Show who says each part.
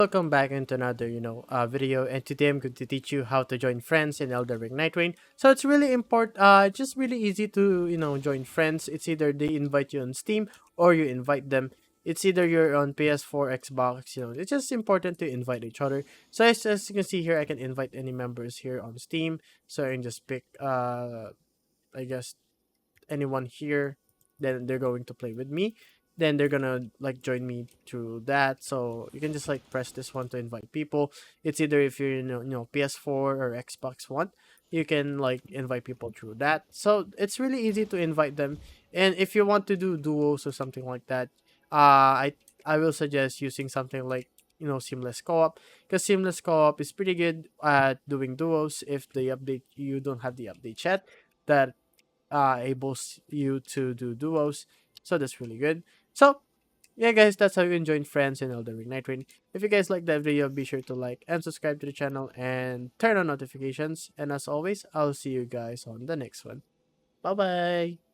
Speaker 1: Welcome back into another, video. And today I'm going to teach you how to join friends in Elden Ring Nightreign. So it's really important. It's just really easy to, join friends. It's either they invite you on Steam or you invite them. It's either you're on PS4, Xbox. It's just important to invite each other. So as you can see here, I can invite any members here on Steam. So I can just pick, I guess anyone here, then they're going to play with me. Then they're gonna like join me through that. So you can just like press this one to invite people. It's either if you're PS4 or Xbox One, you can like invite people through that. So it's really easy to invite them. And if you want to do duos or something like that, I will suggest using something like seamless co-op, because seamless co-op is pretty good at doing duos if the update you don't have the update yet that enables you to do duos. So that's really good. So yeah, guys, that's how you can join friends in Elden Ring Nightreign. If you guys like that video, be sure to like and subscribe to the channel and turn on notifications. And as always, I'll see you guys on the next one. Bye bye.